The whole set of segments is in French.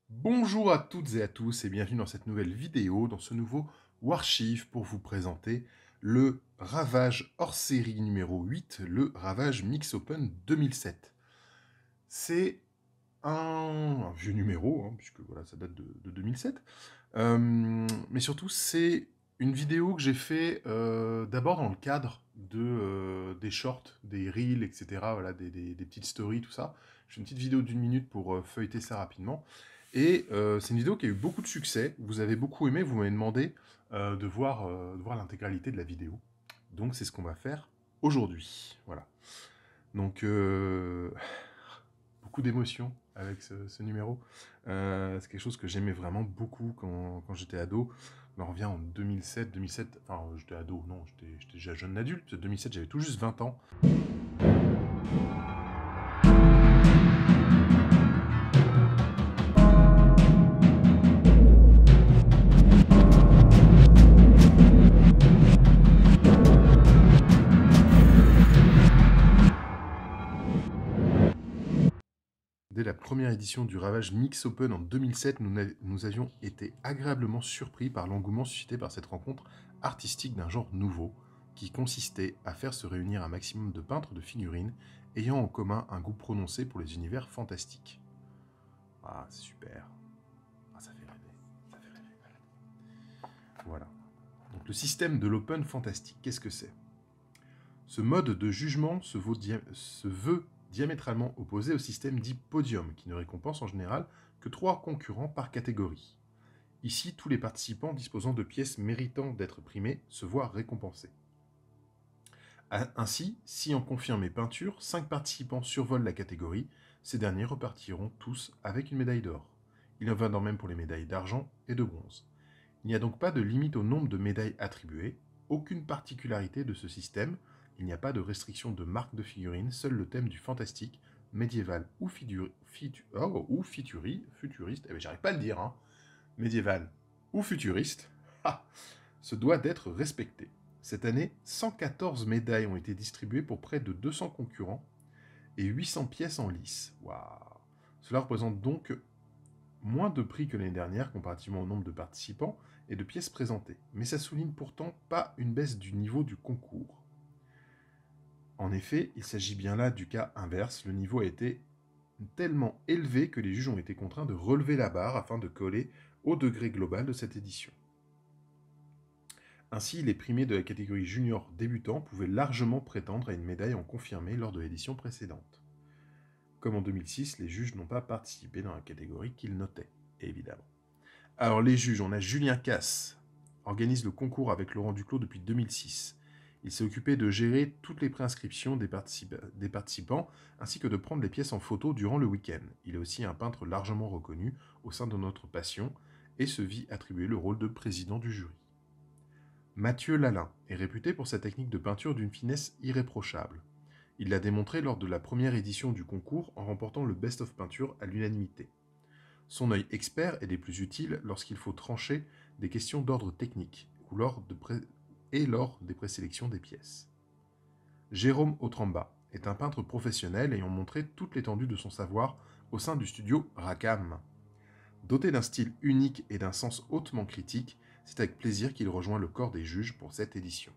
Bonjour à toutes et à tous et bienvenue dans cette nouvelle vidéo, dans ce nouveau Warchive pour vous présenter le Ravage hors série numéro 8, le Ravage Mix Open 2007. C'est un vieux numéro, hein, puisque voilà, ça date de 2007. Mais surtout, c'est une vidéo que j'ai fait d'abord dans le cadre des shorts, des reels, etc. Voilà, des petites stories, tout ça. Je fais une petite vidéo d'une minute pour feuilleter ça rapidement. Et c'est une vidéo qui a eu beaucoup de succès. Vous avez beaucoup aimé, vous m'avez demandé de voir l'intégralité de la vidéo. Donc c'est ce qu'on va faire aujourd'hui. Voilà. Donc beaucoup d'émotions avec ce numéro. C'est quelque chose que j'aimais vraiment beaucoup quand j'étais ado. On revient en 2007. 2007, enfin j'étais ado, non, j'étais déjà jeune adulte. 2007, j'avais tout juste 20 ans. Dès la première édition du Ravage Mix Open en 2007, nous avions été agréablement surpris par l'engouement suscité par cette rencontre artistique d'un genre nouveau, qui consistait à faire se réunir un maximum de peintres de figurines ayant en commun un goût prononcé pour les univers fantastiques. Ah, c'est super. Ah, ça fait rêver. Ça fait rêver. Voilà. Donc, le système de l'Open fantastique, qu'est-ce que c'est? Ce mode de jugement se veut diamétralement opposé au système dit podium, qui ne récompense en général que 3 concurrents par catégorie. Ici, tous les participants disposant de pièces méritant d'être primées se voient récompensés. Ainsi, si on confirme mes peintures, 5 participants survolent la catégorie, ces derniers repartiront tous avec une médaille d'or. Il en va de même pour les médailles d'argent et de bronze. Il n'y a donc pas de limite au nombre de médailles attribuées, aucune particularité de ce système, il n'y a pas de restriction de marque de figurines, seul le thème du fantastique, médiéval ou, futuriste, j'arrive pas à le dire, hein, médiéval ou futuriste, se doit d'être respecté. Cette année, 114 médailles ont été distribuées pour près de 200 concurrents et 800 pièces en lice. Waouh! Cela représente donc moins de prix que l'année dernière comparativement au nombre de participants et de pièces présentées. Mais ça souligne pourtant pas une baisse du niveau du concours. En effet, il s'agit bien là du cas inverse, le niveau a été tellement élevé que les juges ont été contraints de relever la barre afin de coller au degré global de cette édition. Ainsi, les primés de la catégorie junior débutant pouvaient largement prétendre à une médaille en confirmé lors de l'édition précédente. Comme en 2006, les juges n'ont pas participé dans la catégorie qu'ils notaient, évidemment. Alors les juges, on a Julien Casse, organise le concours avec Laurent Duclos depuis 2006. Il s'est occupé de gérer toutes les préinscriptions des participants, ainsi que de prendre les pièces en photo durant le week-end. Il est aussi un peintre largement reconnu au sein de notre passion, et se vit attribuer le rôle de président du jury. Mathieu Lalin est réputé pour sa technique de peinture d'une finesse irréprochable. Il l'a démontré lors de la première édition du concours en remportant le Best of Peinture à l'unanimité. Son œil expert est des plus utiles lorsqu'il faut trancher des questions d'ordre technique ou lors des présélections des pièces. Jérôme Otramba est un peintre professionnel ayant montré toute l'étendue de son savoir au sein du studio Rackham. Doté d'un style unique et d'un sens hautement critique, c'est avec plaisir qu'il rejoint le corps des juges pour cette édition.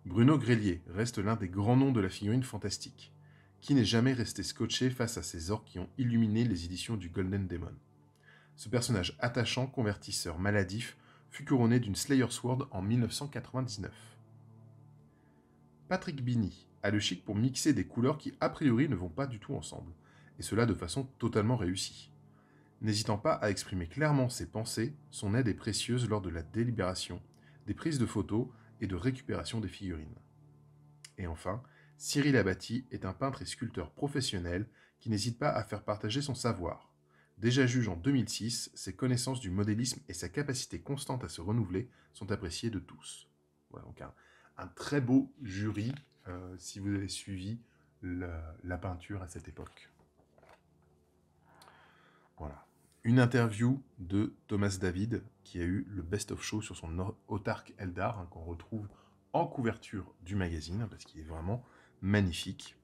Bruno Grelier reste l'un des grands noms de la figurine fantastique. Qui n'est jamais resté scotché face à ces orques qui ont illuminé les éditions du Golden Demon. Ce personnage attachant, convertisseur maladif, fut couronné d'une Slayer Sword en 1999. Patrick Bini a le chic pour mixer des couleurs qui a priori ne vont pas du tout ensemble, et cela de façon totalement réussie. N'hésitant pas à exprimer clairement ses pensées, son aide est précieuse lors de la délibération, des prises de photos et de récupération des figurines. Et enfin, Cyril Abati est un peintre et sculpteur professionnel qui n'hésite pas à faire partager son savoir. Déjà juge en 2006, ses connaissances du modélisme et sa capacité constante à se renouveler sont appréciées de tous. Voilà donc un très beau jury si vous avez suivi la peinture à cette époque. Voilà. Une interview de Thomas David qui a eu le Best of Show sur son autarque Eldar qu'on retrouve en couverture du magazine parce qu'il est vraiment magnifique.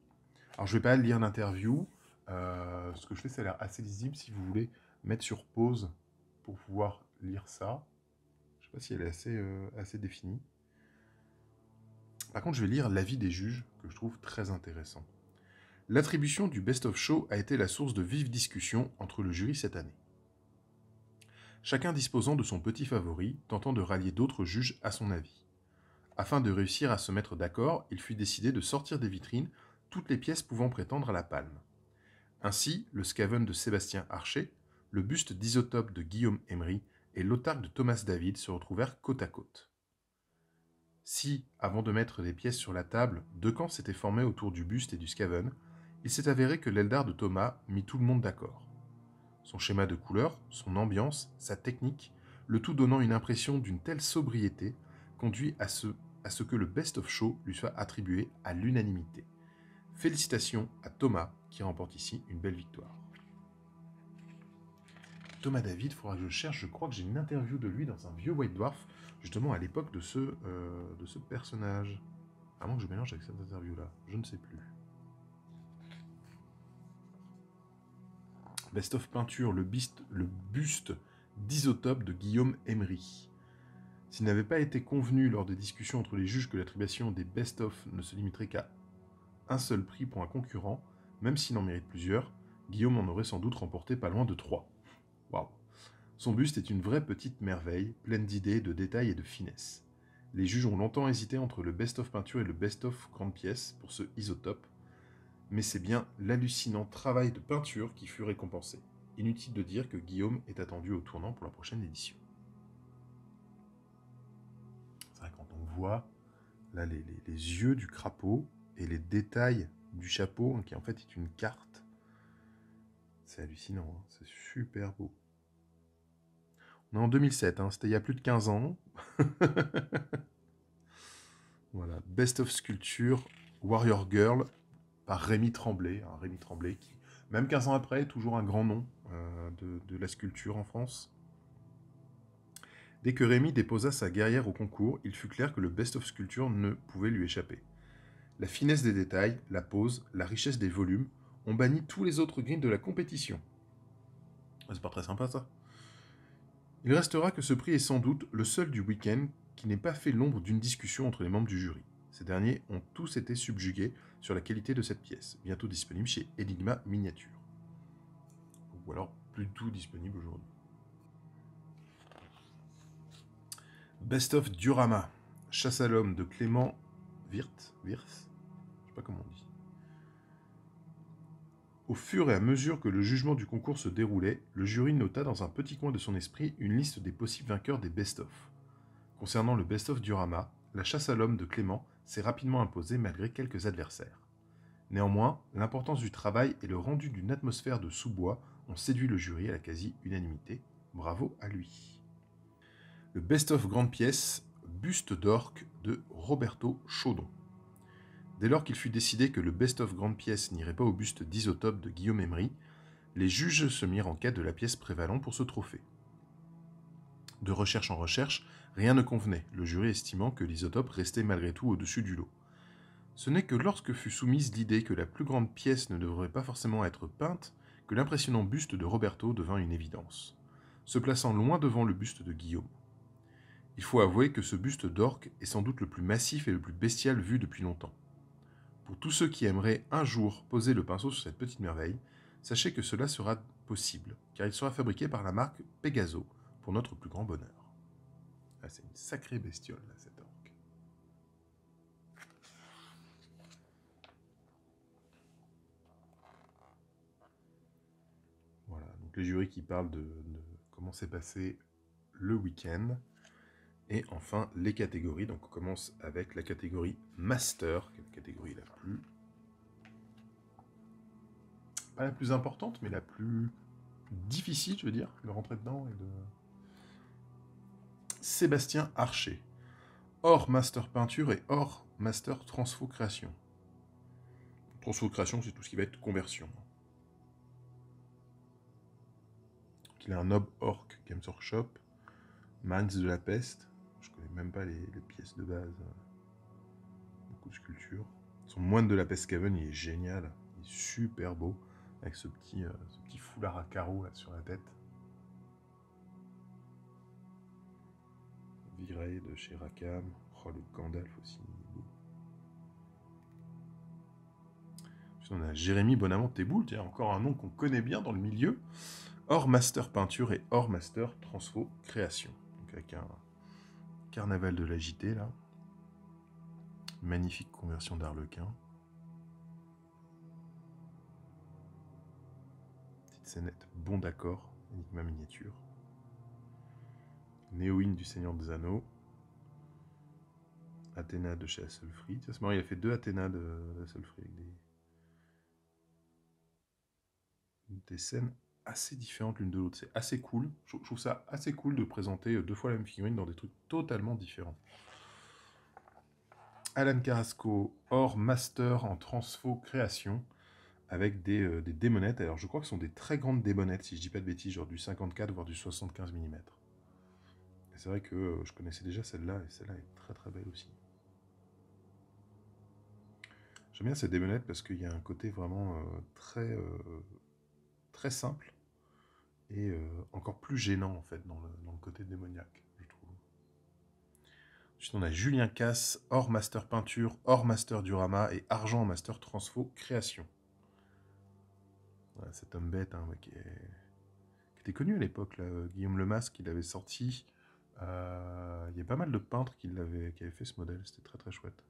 Alors je ne vais pas lire l'interview, Ce que je fais, ça a l'air assez lisible. Si vous voulez mettre sur pause pour pouvoir lire ça, je ne sais pas si elle est assez définie. Par contre, je vais lire l'avis des juges, que je trouve très intéressant. L'attribution du Best of Show a été la source de vives discussions entre le jury cette année. Chacun disposant de son petit favori, tentant de rallier d'autres juges à son avis. Afin de réussir à se mettre d'accord, il fut décidé de sortir des vitrines toutes les pièces pouvant prétendre à la palme. Ainsi, le Scaven de Sébastien Archer, le buste d'Isotope de Guillaume Emery et l'Autarque de Thomas David se retrouvèrent côte à côte. Si, avant de mettre les pièces sur la table, deux camps s'étaient formés autour du buste et du Scaven, il s'est avéré que l'Eldar de Thomas mit tout le monde d'accord. Son schéma de couleurs, son ambiance, sa technique, le tout donnant une impression d'une telle sobriété, conduit à ce que le Best of Show lui soit attribué à l'unanimité. Félicitations à Thomas, qui remporte ici une belle victoire. Thomas David, il faudra que je cherche, je crois que j'ai une interview de lui dans un vieux White Dwarf, justement à l'époque de ce personnage. À moins que je mélange avec cette interview-là, je ne sais plus. Best of peinture, le buste d'Isotope de Guillaume Emery. S'il n'avait pas été convenu lors des discussions entre les juges que l'attribution des best-of ne se limiterait qu'à un seul prix pour un concurrent, même s'il en mérite plusieurs, Guillaume en aurait sans doute remporté pas loin de 3. Waouh. Son buste est une vraie petite merveille, pleine d'idées, de détails et de finesse. Les juges ont longtemps hésité entre le best-of peinture et le best-of grande pièce pour ce Isotope, mais c'est bien l'hallucinant travail de peinture qui fut récompensé. Inutile de dire que Guillaume est attendu au tournant pour la prochaine édition. C'est vrai, quand on voit là les yeux du crapaud et les détails du chapeau, qui en fait est une carte, c'est hallucinant, hein, c'est super beau. On est en 2007, hein, c'était il y a plus de 15 ans. Voilà, Best of Sculpture, Warrior Girl, par Rémi Tremblay. Alors, Rémi Tremblay, qui, même 15 ans après, est toujours un grand nom de la sculpture en France. Dès que Rémi déposa sa guerrière au concours, il fut clair que le Best of Sculpture ne pouvait lui échapper. La finesse des détails, la pose, la richesse des volumes ont banni tous les autres grilles de la compétition. C'est pas très sympa ça. Il restera que ce prix est sans doute le seul du week-end qui n'ait pas fait l'ombre d'une discussion entre les membres du jury. Ces derniers ont tous été subjugués sur la qualité de cette pièce, bientôt disponible chez Enigma Miniature. Ou alors plus du tout disponible aujourd'hui. Best of Diorama, Chasse à l'homme de Clément Wirth, je sais pas comment on dit. Au fur et à mesure que le jugement du concours se déroulait, le jury nota dans un petit coin de son esprit une liste des possibles vainqueurs des best-of. Concernant le best-of Diorama, la chasse à l'homme de Clément s'est rapidement imposée malgré quelques adversaires. Néanmoins, l'importance du travail et le rendu d'une atmosphère de sous-bois ont séduit le jury à la quasi-unanimité. Bravo à lui. Le best-of grande pièce, Buste d'orque de Roberto Chaudon. Dès lors qu'il fut décidé que le best-of grande pièce n'irait pas au buste d'Isotope de Guillaume Emery, les juges se mirent en quête de la pièce prévalant pour ce trophée. De recherche en recherche, rien ne convenait, le jury estimant que l'Isotope restait malgré tout au-dessus du lot. Ce n'est que lorsque fut soumise l'idée que la plus grande pièce ne devrait pas forcément être peinte que l'impressionnant buste de Roberto devint une évidence, se plaçant loin devant le buste de Guillaume. Il faut avouer que ce buste d'orque est sans doute le plus massif et le plus bestial vu depuis longtemps. Pour tous ceux qui aimeraient un jour poser le pinceau sur cette petite merveille, sachez que cela sera possible, car il sera fabriqué par la marque Pegaso, pour notre plus grand bonheur. Ah, c'est une sacrée bestiole, là, cette orque. Voilà, donc les jurys qui parlent de comment s'est passé le week-end. Et enfin, les catégories. Donc on commence avec la catégorie Master, qui est la catégorie la plus... pas la plus importante, mais la plus difficile, je veux dire, de rentrer dedans et de... Sébastien Archer. Hors Master Peinture et hors Master Transfo Création. Transfo Création, c'est tout ce qui va être conversion. Il a un Nob Orc Games Workshop, Marines de la Peste. Je connais même pas les pièces de base. Beaucoup de sculptures. Son moine de la Peste Scaven, il est génial. Il est super beau. avec ce petit foulard à carreaux là, sur la tête. Viré de chez Rackham. Oh, le Gandalf aussi. Ensuite, on a Jérémy Bonamont-Teboul, tiens, encore un nom qu'on connaît bien dans le milieu. Hors Master Peinture et Hors Master Transfo Création. Donc avec un Carnaval de la JT là. Magnifique conversion d'Arlequin. Petite scénette, bon d'accord, Enigma miniature. Néoïne du Seigneur des Anneaux. Athéna de chez Hasselfrid. C'est marrant, il a fait 2 Athéna de Hasselfrid avec des scènes assez différentes l'une de l'autre. C'est assez cool. Je trouve ça assez cool de présenter 2 fois la même figurine dans des trucs totalement différents. Alan Carrasco, hors master en transfo création, avec des démonettes. Alors je crois que ce sont des très grandes démonettes, si je dis pas de bêtises, genre du 54 voire du 75 mm. Et c'est vrai que je connaissais déjà celle-là, et celle-là est très très belle aussi. J'aime bien ces démonettes parce qu'il y a un côté vraiment très simple et encore plus gênant en fait dans le côté démoniaque, je trouve. Ensuite on a Julien Casse, hors master peinture, hors master diorama et argent en master transfo création. Voilà, cet homme bête hein, qui était connu à l'époque, Guillaume Lemasque, il avait sorti. Il y a pas mal de peintres qui avaient fait ce modèle, c'était très très chouette.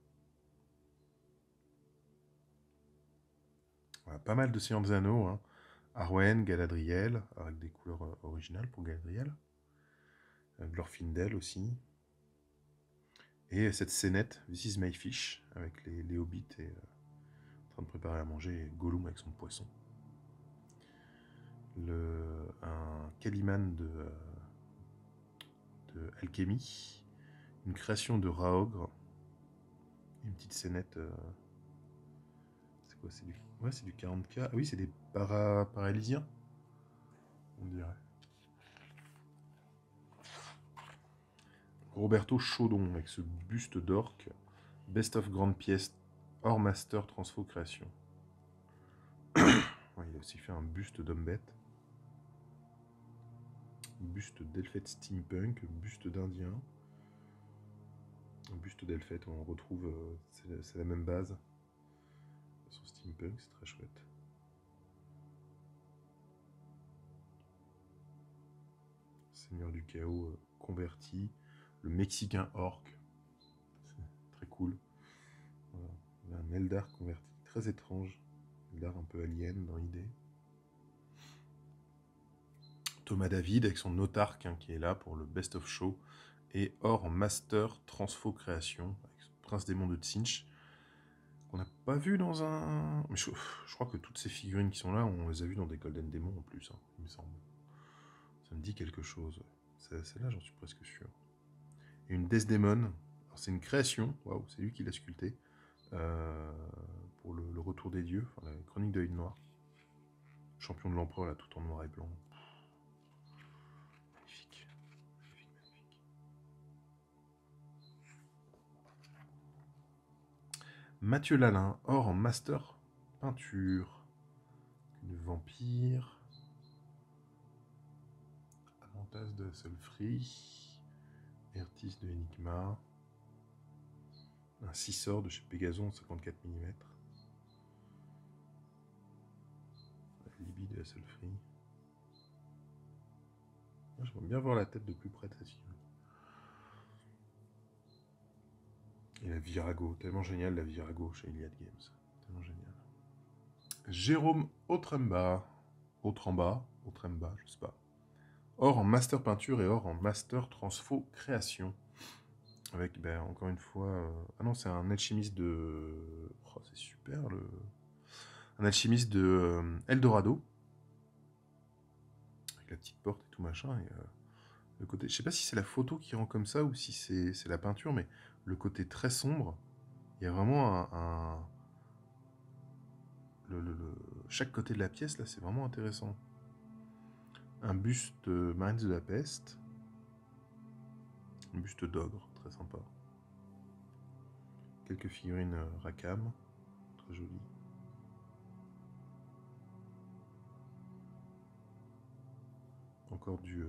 Voilà, pas mal de Seigneur des Anneaux, hein. Arwen, Galadriel, avec des couleurs originales pour Galadriel. Glorfindel aussi. Et cette scénette, This is my fish, avec les hobbits et en train de préparer à manger, et Gollum avec son poisson. Un Calimán de alchimie. Une création de Raogre. Une petite scénette. C'est quoi? C'est du... Ouais, c'est du 40K. Ah oui, c'est des paralysiens, on dirait. Roberto Chaudon avec ce buste d'orque. Best of grande pièce hors master transfo création. Ouais, il a aussi fait un buste d'homme bête. Buste d'Elfette steampunk, buste d'Indien. Un buste d'Elfette, on retrouve, c'est la même base. Sur steampunk, c'est très chouette. Seigneur du chaos converti. Le Mexicain orc. C'est très cool. Voilà. Un Eldar converti, très étrange. Eldar un peu alien dans l'idée. Thomas David avec son autarque hein, qui est là pour le Best of Show. Et or en Master Transfo Création avec Prince Démon de Tsinch. Qu'on n'a pas vu dans un... Mais je crois que toutes ces figurines qui sont là, on les a vues dans des Golden Demons en plus, hein, il me semble. Ça me dit quelque chose. Celle-là, j'en suis presque sûr. Et une Desdemon. C'est une création. Waouh, c'est lui qui l'a sculpté. Pour le retour des dieux. Enfin, la chronique de l'œil noir. Champion de l'empereur, là, tout en noir et blanc. Magnifique. Magnifique, magnifique. Mathieu Lalin, or en master peinture. Une vampire. Amantas de Hasselfrid. Ertis de Enigma. Un 6 de chez Pegason 54 mm. Libye de Hasselfrid. J'aimerais bien voir la tête de plus près de cette figure. Et la Virago, tellement génial la Virago chez Iliad Games. Tellement génial. Jérôme Autremba, je sais pas. Or en master peinture et or en master transfo création. Avec, ben, encore une fois... Ah non, c'est un alchimiste de... Oh, c'est super, un alchimiste de Eldorado. Avec la petite porte et tout machin. Et, le côté... Je sais pas si c'est la photo qui rend comme ça ou si c'est la peinture, mais le côté très sombre, il y a vraiment chaque côté de la pièce, là, c'est vraiment intéressant. Un buste Marines de la Peste. Un buste d'ogre, très sympa. Quelques figurines Rackham, très jolies. encore du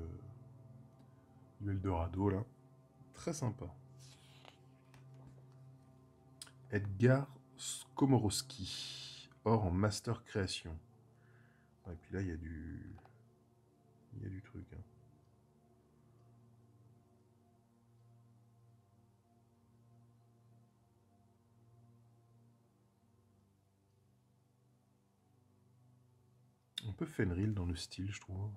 Eldorado, là. Très sympa. Edgar Skomorowski. Or en master création. Et puis là, il y a du... Il y a du truc, hein. Un peu Fenrir dans le style, je trouve.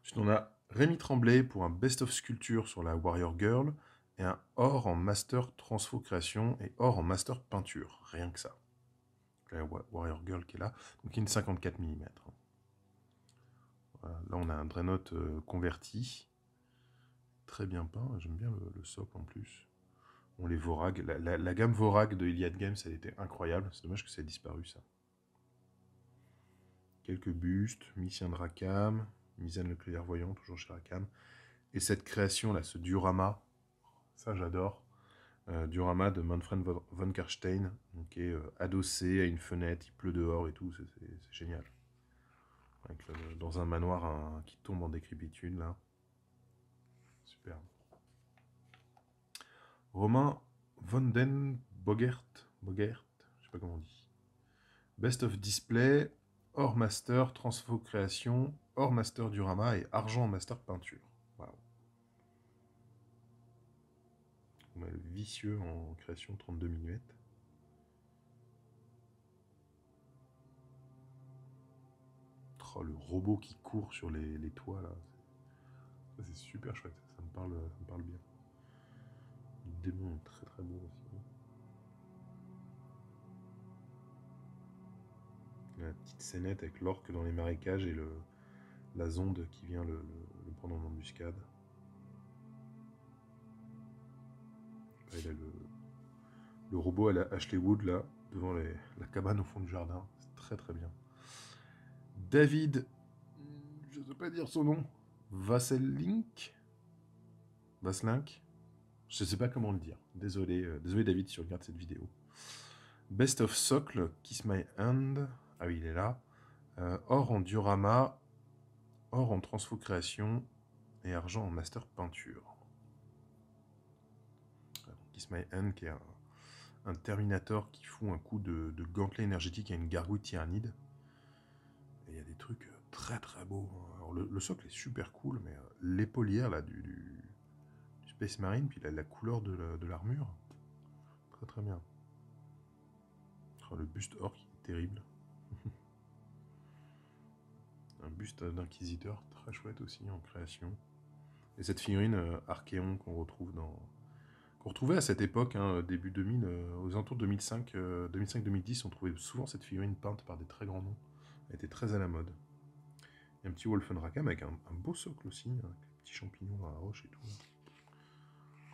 Ensuite, on a Rémi Tremblay pour un best-of sculpture sur la Warrior Girl et un or en master transfo création et or en master peinture. Rien que ça. La Warrior Girl qui est là. Donc, une 54 mm. Voilà. Là, on a un Dreadnought converti. Très bien peint. J'aime bien le socle en plus. On les Vorag. La gamme Vorag de Iliad Games, elle était incroyable. C'est dommage que ça ait disparu, ça. Quelques bustes. Missien de Rackham. Misaine le clairvoyant, toujours chez Rackham. Et cette création-là, ce diorama, ça j'adore. Diorama de Manfred von Karstein, qui est adossé à une fenêtre, il pleut dehors et tout, c'est génial. Dans un manoir qui tombe en décrépitude, là. Super. Romain von den Bogert, je sais pas comment on dit. Best of Display, or master, transfo création, or master diorama et argent en master peinture. Waouh. On a le vicieux en création 32 mm. Oh, le robot qui court sur les toits là. Ça c'est super chouette, ça me parle bien. Le démon est très très beau aussi. La petite scénette avec l'orque dans les marécages et la zonde qui vient le prendre en embuscade. Là, il a le robot à la Ashley Wood là, devant la cabane au fond du jardin. C'est très très bien. David, je ne sais pas dire son nom, Vasselink, je ne sais pas comment le dire. Désolé, désolé David si tu regardes cette vidéo. Best of Socle, Kiss My Hand. Ah oui, il est là. Or en diorama, or en transfo création et argent en master peinture. Kiss My Hand qui est un Terminator qui fout un coup de gantelet énergétique à une gargouille tyrannide. Et il y a des trucs très très beaux. Alors, le socle est super cool, mais l'épaulière là du Space Marine, puis la couleur de l'armure, très très bien. Oh, le buste orc est terrible. Un buste d'inquisiteur très chouette aussi en création. Et cette figurine Archéon qu'on retrouvait à cette époque, hein, début 2000, aux alentours de 2005-2010, on trouvait souvent cette figurine peinte par des très grands noms. Elle était très à la mode. Il y a un petit Wolfenrackham avec un beau socle aussi, avec des petits champignons dans la roche et tout.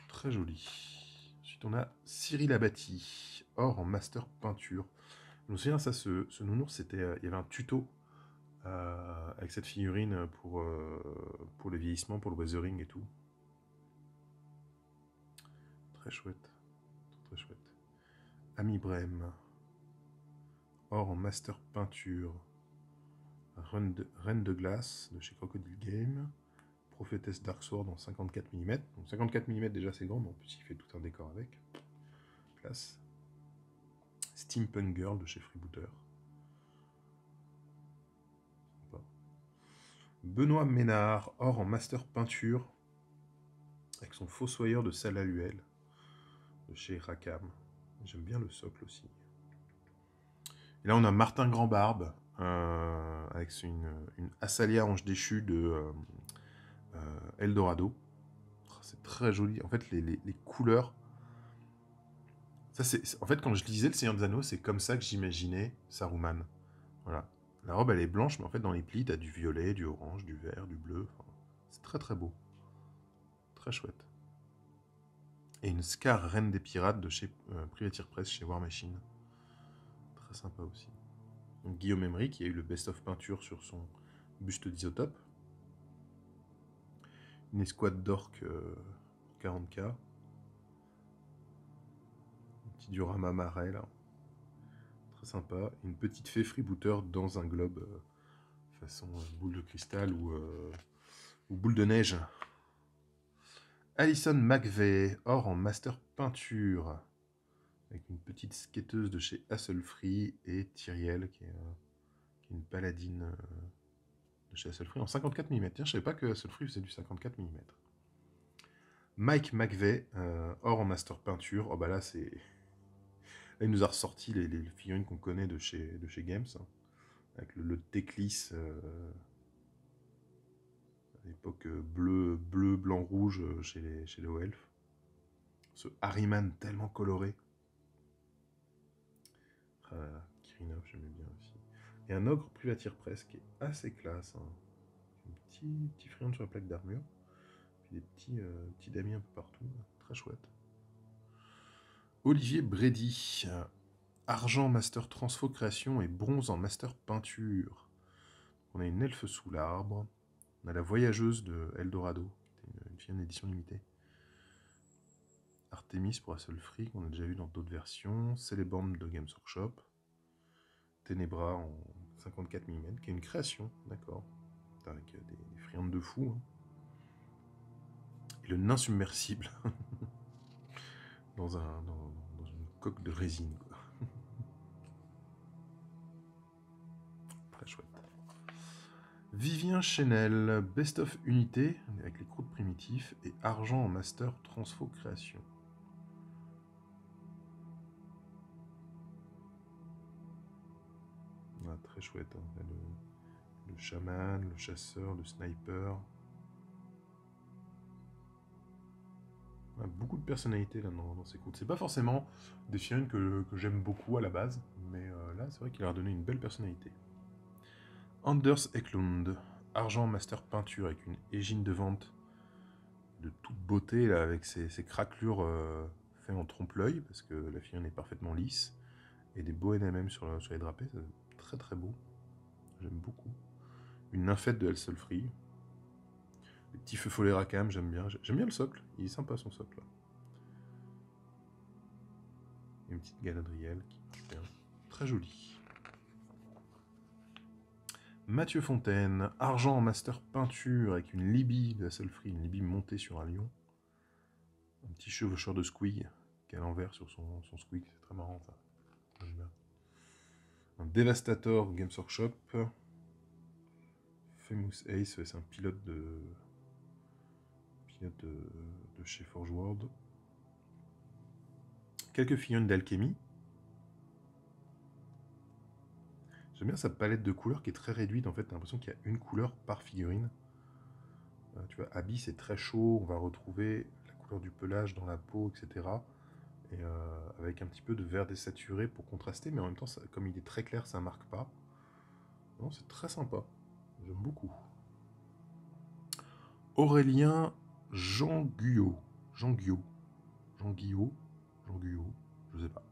Très joli. Ensuite, on a Cyril Abati, or en master peinture. Je me souviens, ça, ce nounours, c'était, il y avait un tuto avec cette figurine pour le vieillissement, pour le weathering et tout. Très chouette. Très chouette. Ami Brem, or en master peinture. Reine de glace de chez Crocodile Game. Prophétesse Darksword en 54 mm. Donc 54 mm déjà c'est grand, mais en plus il fait tout un décor avec. Classe. Steampunk Girl de chez Freebooter. Benoît Ménard, or en master peinture, avec son fossoyeur de Salaluel de chez Rackham. J'aime bien le socle aussi. Et là on a Martin Grandbarbe, avec une Assalia ange déchu de Eldorado. C'est très joli. En fait, les couleurs... Ça, en fait, quand je lisais Le Seigneur des Anneaux, c'est comme ça que j'imaginais Saruman. Voilà. La robe, elle est blanche, mais en fait, dans les plis, t'as du violet, du orange, du vert, du bleu. Enfin, c'est très très beau. Très chouette. Et une Scar Reine des Pirates de chez Privateer Press, chez War Machine. Très sympa aussi. Donc, Guillaume Emery, qui a eu le best-of peinture sur son buste d'Isotope. Une escouade d'orques 40K. Un petit diorama marais, là. Très sympa. Une petite fée freebooter dans un globe façon boule de cristal ou Ou boule de neige. Alison McVeigh, or en master peinture. Avec une petite skateuse de chez Hasselfree et Tyriel, qui est une paladine de chez Hasselfree en 54 mm. Tiens, je savais pas que Hasselfree faisait du 54 mm. Mike McVeigh, or en master peinture. Oh bah là, c'est... Là, il nous a ressorti les figurines qu'on connaît de chez Games. Hein, avec le Teclis... à l'époque bleu, blanc, rouge chez les Elfs. Ce Harryman tellement coloré. Kirinov, j'aimais bien aussi. Et un ogre privateer presse qui est assez classe. Hein. Un petit friand sur la plaque d'armure. Puis des petits damis un peu partout. Très chouette. Olivier Brady. Argent master transfo création et bronze en master peinture. On a une elfe sous l'arbre. On a la voyageuse de Eldorado, qui était une fille en édition limitée. Artemis pour Hasselfree, qu'on a déjà vu dans d'autres versions. Celeborn de Games Workshop. Ténébra en 54 mm, qui est une création, d'accord. Avec des friandes de fou. Hein. Et le nain submersible. dans une coque de résine, quoi. Très chouette. Vivien Chenel, Best of Unité, avec les croûtes primitifs, et argent en master transfo création. Ah, très chouette. Hein. Le chaman, le chasseur, le sniper. Ah, beaucoup de personnalités là dans ces croûtes. C'est pas forcément des figurines que j'aime beaucoup à la base, mais là c'est vrai qu'il leur a donné une belle personnalité. Anders Eklund, argent master peinture avec une égine de vente de toute beauté là, avec ses craquelures faites en trompe-l'œil parce que la figurine est parfaitement lisse et des beaux NMM sur les drapés, c'est très très beau. J'aime beaucoup. Une nymphette de Hasselfree. Les petits feux follets Rackham, j'aime bien. J'aime bien le socle, il est sympa son socle là. Une petite Galadriel qui marche bien. Très jolie. Mathieu Fontaine, argent en master peinture avec une Libye de Hasselfree, une Libye montée sur un lion. Un petit chevaucheur de Squig qui a l'envers sur son Squig, c'est très marrant ça. Un Devastator Games Workshop. Famous Ace, c'est un pilote de chez Forge World. Quelques figurines d'alchimie. J'aime bien sa palette de couleurs qui est très réduite. En fait, t'as l'impression qu'il y a une couleur par figurine. Tu vois, Abby, c'est très chaud. On va retrouver la couleur du pelage dans la peau, etc. Et avec un petit peu de vert désaturé pour contraster. Mais en même temps, ça, comme il est très clair, ça ne marque pas. Non, c'est très sympa. J'aime beaucoup. Aurélien Jean Guyot. Je sais pas.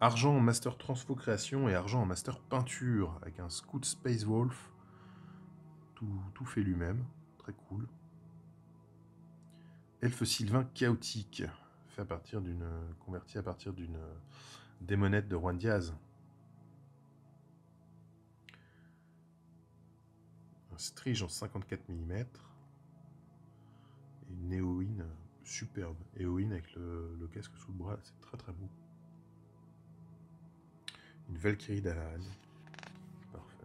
Argent en master transfo création et argent en master peinture avec un Scout Space Wolf. Tout fait lui-même. Très cool. Elfe Sylvain chaotique. Fait converti à partir d'une démonette de Juan Diaz. Un Strige en 54 mm. Et une Éowyn superbe. Éowyn avec le casque sous le bras, c'est très très beau. Une Valkyrie d'Alan. Parfait.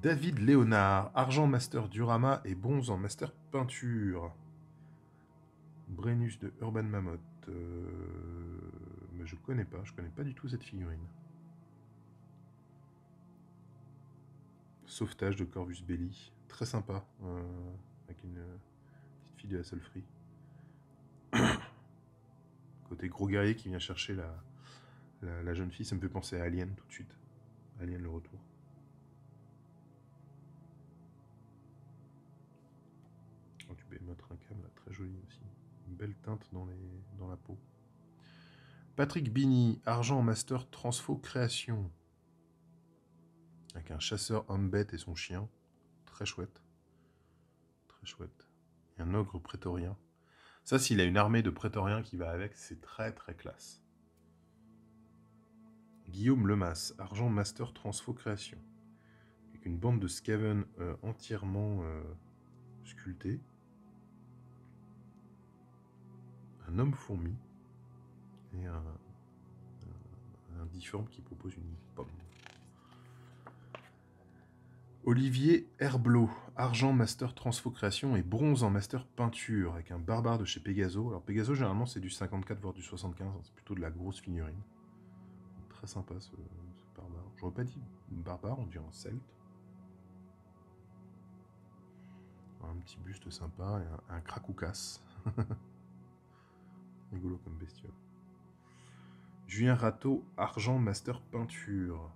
David Léonard, argent master Durama et bronze en master peinture. Brennus de Urban Mammoth. Mais je connais pas du tout cette figurine. Sauvetage de Corvus Belli. Très sympa. Avec une petite fille de Hasselfree. Côté gros guerrier qui vient chercher la jeune fille, ça me fait penser à Alien tout de suite. Alien le retour. Oh, tu peux mettre un cam là, très joli aussi. Une belle teinte dans la peau. Patrick Bini, argent en master transfo création. Avec un chasseur homme-bête et son chien. Très chouette. Très chouette. Et un ogre prétorien. Ça, s'il a une armée de prétoriens qui va avec, c'est très très classe. Guillaume Lemas, argent master transfo création. Avec une bande de Skaven entièrement sculpté. Un homme fourmi. Et un difforme qui propose une pomme. Olivier Herblot, argent master transfo création et bronze en master peinture, avec un barbare de chez Pegaso. Alors Pegaso, généralement, c'est du 54, voire du 75, c'est plutôt de la grosse figurine. Très sympa ce barbare. J'aurais pas dit barbare, on dirait un celte. Un petit buste sympa et un cracoucasse. Rigolo comme bestiole. Julien Rateau, argent master peinture.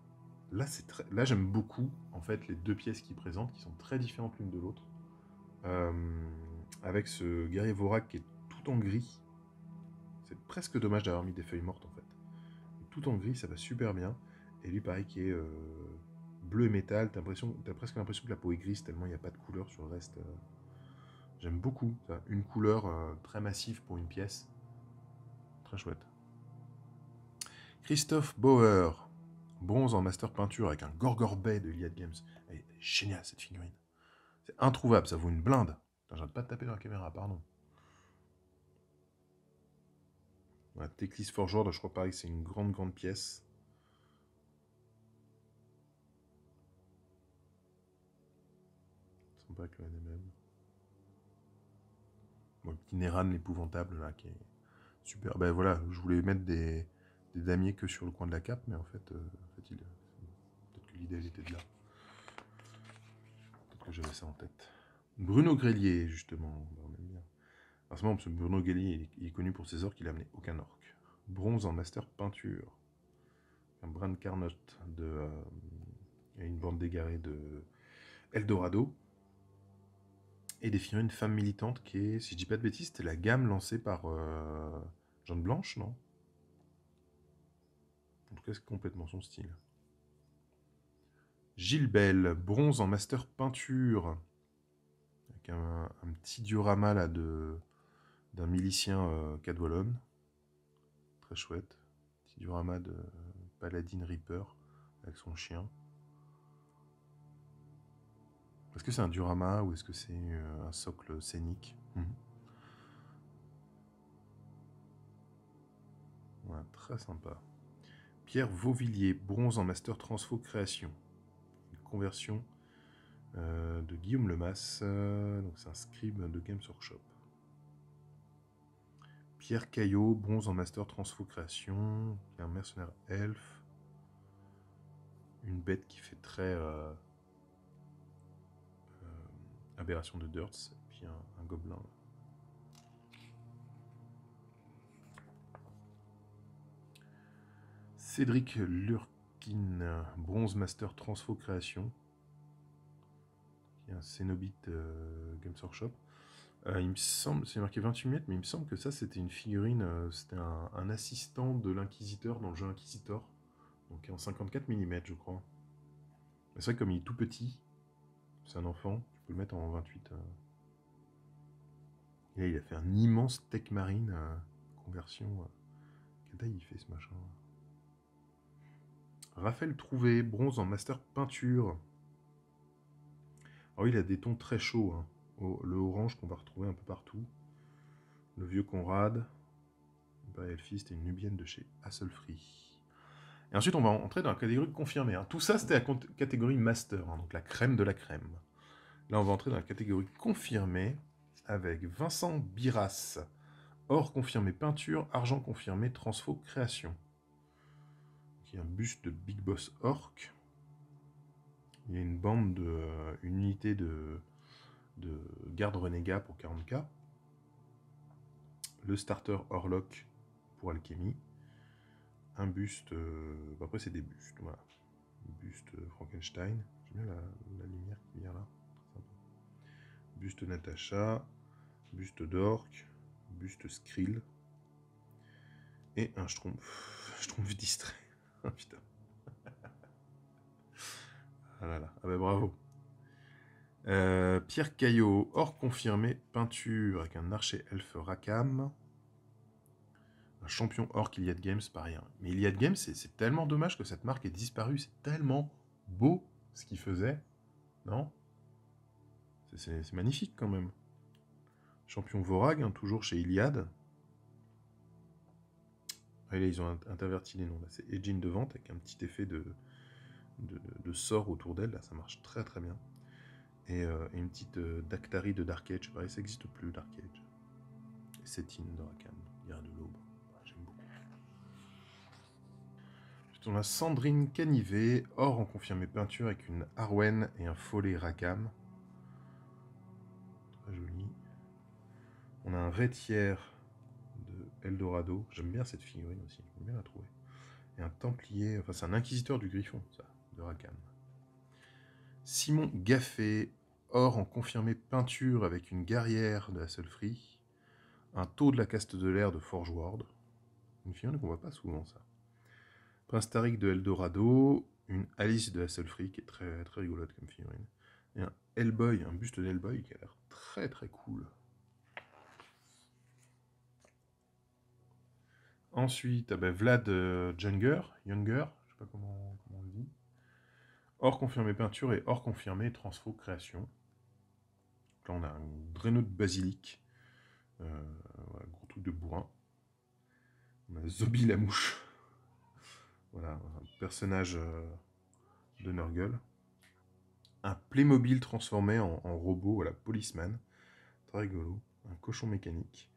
Là, là j'aime beaucoup en fait les deux pièces qu'il présente, qui sont très différentes l'une de l'autre. Avec ce guerrier Vorak qui est tout en gris. C'est presque dommage d'avoir mis des feuilles mortes en fait. Tout en gris, ça va super bien. Et lui, pareil, qui est bleu et métal. T'as presque l'impression que la peau est grise tellement il n'y a pas de couleur sur le reste. J'aime beaucoup ça. Une couleur très massive pour une pièce. Très chouette. Christophe Bauer, bronze en master peinture avec un Gorgor Bay de Iliad Games. Elle est géniale cette figurine. C'est introuvable, ça vaut une blinde. J'arrête pas de taper dans la caméra, pardon. Voilà, Teclis Forgeord, je crois pareil que c'est une grande pièce. Sympa avec le NMM. Bon, le petit Neran l'épouvantable là qui est super. Ben voilà, je voulais mettre des damiers que sur le coin de la cape, mais en fait peut-être que l'idée elle était de là. Peut-être que j'avais ça en tête. Bruno Grelier, justement, on aime bien. Alors, c'est marrant, parce que Bruno Grelier, il est connu pour ses orques, il a amené aucun orc. Bronze en master peinture. Un brin de Carnot et une bande d'égarés de Eldorado. Et des figurines Femme Militante qui est, si je dis pas de bêtises, c'était la gamme lancée par Jeanne Blanche, non? En tout cas, c'est complètement son style. Gilles Bell, bronze en master peinture. Avec un petit diorama là d'un milicien Cadwallon. Très chouette. Petit diorama de Paladin Reaper avec son chien. Est-ce que c'est un diorama ou est-ce que c'est un socle scénique? Ouais, très sympa. Pierre Vauvillier, bronze en master transfo création. Une conversion de Guillaume Lemas. Donc c'est un scribe de Games Workshop. Pierre Caillot, bronze en master transfo création. Un mercenaire elfe. Une bête qui fait très aberration de Dirts. Et puis un gobelin. Cédric Lurkin, bronze master transfo création. Qui est un Cénobite Games Workshop. Il me semble, c'est marqué 28 mètres, mais il me semble que ça c'était une figurine, c'était un assistant de l'Inquisiteur dans le jeu Inquisitor, donc en 54 mm je crois. C'est vrai que comme il est tout petit, c'est un enfant, tu peux le mettre en 28. Et là il a fait un immense tech marine conversion. Quelle taille il fait ce machin? Raphaël Trouvé, bronze en master peinture. Alors il a des tons très chauds, hein. Le orange qu'on va retrouver un peu partout. Le vieux Conrad. Elfiste et une nubienne de chez Hasselfree. Et ensuite, on va entrer dans la catégorie confirmée. Hein. Tout ça, c'était la catégorie master, hein, donc la crème de la crème. Là, on va entrer dans la catégorie confirmée avec Vincent Biras. Or confirmé peinture, argent confirmé transfo création. Il y a un buste de Big Boss Orc. Il y a une bande une unité de garde renégat pour 40k. Le starter Orlok pour alchimie. Un buste, après c'est des bustes, voilà. Buste Frankenstein, j'aime bien la lumière qui vient là, buste Natacha, buste d'Orc, buste Skrill, et un Schtroumpf distrait. Oh putain. Ah là là, ah bah bravo. Pierre Caillot, or confirmé, peinture avec un archer elfe Rakam. Un champion orc Iliad Games, pareil. Mais Iliad Games, c'est tellement dommage que cette marque ait disparu. C'est tellement beau ce qu'il faisait. Non? C'est magnifique quand même. Champion Vorag, hein, toujours chez Iliad. Et là, ils ont interverti les noms. C'est Ejin de vente avec un petit effet de sort autour d'elle. Là, ça marche très très bien. Et une petite Dactari de Dark Age. Pareil, ça n'existe plus, Dark Age. Et Sétine de Rakam, Guerre de l'Aube. Voilà, j'aime beaucoup. Ensuite, on a Sandrine Canivet, or en confirmé peinture avec une Arwen et un follet Rakam. Très joli. On a un Rétière de Eldorado. J'aime bien cette figurine aussi, j'aime bien la trouver. Et un Templier, enfin c'est un Inquisiteur du Griffon, ça, de Rakam. Simon Gaffé, or en confirmé peinture avec une guerrière de la Sulfree, un taux de la caste de l'air de Forge World. Une figurine qu'on voit pas souvent, ça. Prince Tariq de Eldorado, une Alice de la Sulfree qui est très, très rigolote comme figurine. Et un Hellboy, un buste d'Hellboy qui a l'air très très cool. Ensuite, Vlad Younger, je sais pas comment on le dit. Hors confirmé peinture et hors confirmé transfo création. Là, on a un Draenau de basilic. Voilà, gros truc de bourrin. On a Zobi la mouche. Voilà, un personnage de Nurgle. Un Playmobil transformé en robot, voilà, Policeman. Très rigolo. Un cochon mécanique.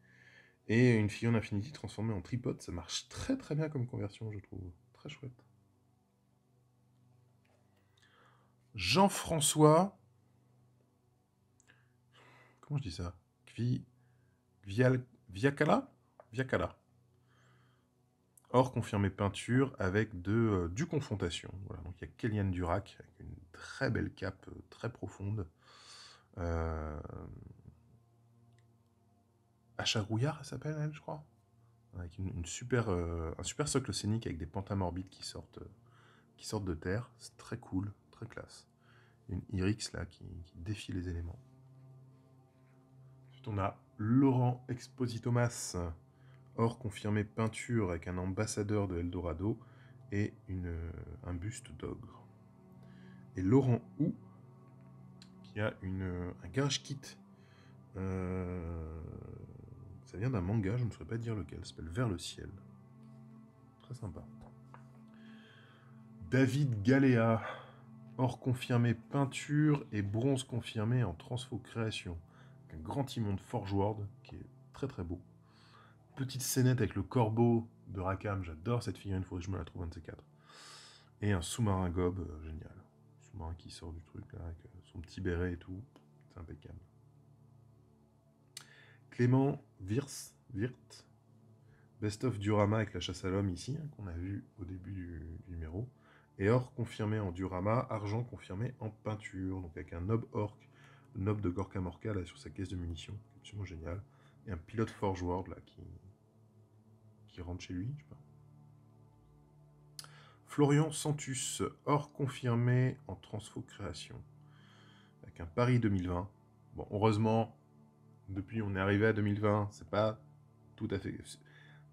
Et une figurine Infinity transformée en tripode. Ça marche très très bien comme conversion, je trouve. Très chouette. Jean-François. Comment je dis ça? Viacala. Or confirmé peinture avec du confrontation. Voilà, donc il y a Kellyanne Durac avec une très belle cape très profonde. Acha Rouillard, elle s'appelle, elle, je crois. Avec un super socle scénique avec des pentamorbides qui sortent de terre. C'est très cool, très classe. Une Irix là qui défie les éléments. Ensuite, on a Laurent Expositomas, or confirmé peinture avec un ambassadeur de Eldorado et un buste d'ogre. Et Laurent Hou, qui a un garage kit. Ça vient d'un manga, je ne saurais pas dire lequel, ça s'appelle Vers le ciel. Très sympa. David Galéa, or confirmé peinture et bronze confirmé en transfo création. Un grand timon de Forge World qui est très très beau. Petite scénette avec le corbeau de Rakam, j'adore cette figurine, il faudrait que je me la trouve un de ces quatre. Et un sous-marin gob, génial. Sous-marin qui sort du truc là, avec son petit béret et tout, c'est impeccable. Clément Wirth, Best of Diorama avec la chasse à l'homme ici, hein, qu'on a vu au début du numéro. Et or confirmé en diorama, argent confirmé en peinture, donc avec un nob orc, le nob de Gorka Morka là sur sa caisse de munitions, absolument génial. Et un pilote Forge World là qui rentre chez lui, je sais pas. Florian Santus, or confirmé en transfo création, avec un Paris 2020. Bon, heureusement, depuis on est arrivé à 2020, c'est pas tout à fait...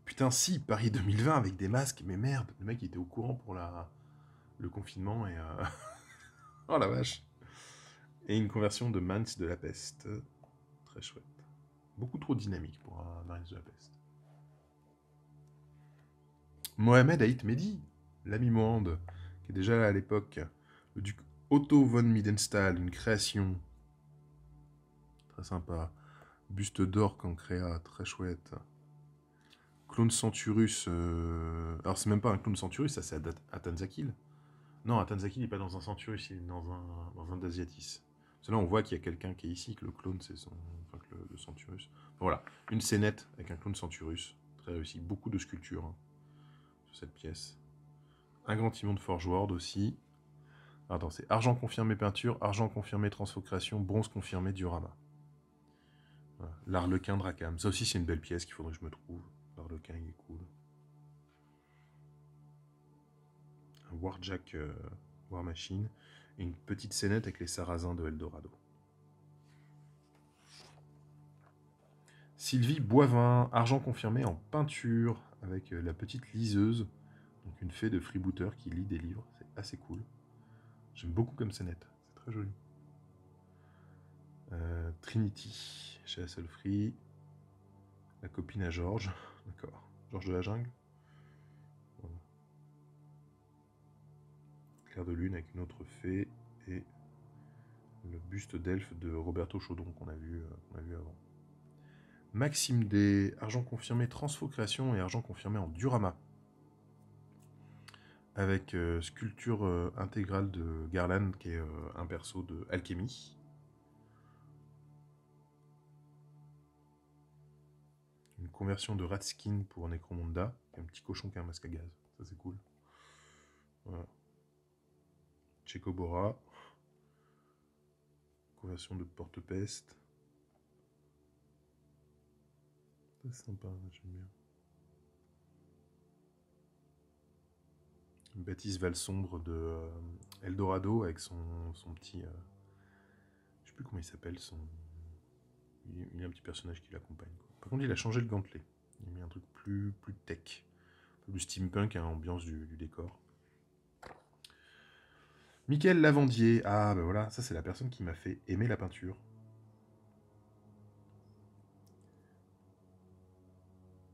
Putain si, Paris 2020 avec des masques, mais merde, le mec il était au courant pour le confinement et... oh la vache. Et une conversion de Mans de la peste. Très chouette. Beaucoup trop dynamique pour un Mans de la peste. Mohamed Haït Mehdi, l'ami Mohand, qui est déjà là à l'époque. Le duc Otto von Midenstahl, une création. Très sympa. Buste d'or en créa, très chouette. Clone Centurus. Alors c'est même pas un clone Centurus, ça c'est Atanzakil. Non, Atanzakil n'est pas dans un Centurus, il est dans un d'Asiatis. Parce que là on voit qu'il y a quelqu'un qui est ici, que le clone c'est son. Enfin que le Centurus. Voilà, une scénette avec un clone Centurus. Très réussi. Beaucoup de sculptures hein, sur cette pièce. Un grand timon de Forge World aussi. Attends, c'est argent confirmé peinture, argent confirmé transfocréation, bronze confirmé diorama. Voilà. L'Arlequin de Rakam. Ça aussi c'est une belle pièce qu'il faudrait que je me trouve. L'Arlequin il est cool. Un Warjack War Machine. Et une petite scénette avec les Sarrasins de Eldorado. Sylvie Boivin, argent confirmé en peinture avec la petite liseuse. Donc une fée de freebooter qui lit des livres. C'est assez cool. J'aime beaucoup comme scénette. C'est très joli. Trinity, chez Hasselfree. La copine à Georges. D'accord. Georges de la Jungle. Voilà. Clair de lune avec une autre fée. Et le buste d'elfe de Roberto Chaudon qu'on a vu avant. Maxime D, argent confirmé Transfo Création et argent confirmé en Diorama. Avec sculpture intégrale de Garland, qui est un perso de Alchemy. Une conversion de Ratskin pour Necromunda. Un petit cochon qui a un masque à gaz. Ça, c'est cool. Voilà. Chekobora. Conversion de Porte-Peste. C'est sympa, j'aime bien. Une bâtisse Valsombre de Eldorado avec son petit... je sais plus comment il s'appelle, il y a un petit personnage qui l'accompagne. Par contre, il a changé le gantelet. Il a mis un truc plus tech. Un peu plus steampunk à l'ambiance du décor. Mickaël Lavandier. Ah, ben voilà, ça c'est la personne qui m'a fait aimer la peinture.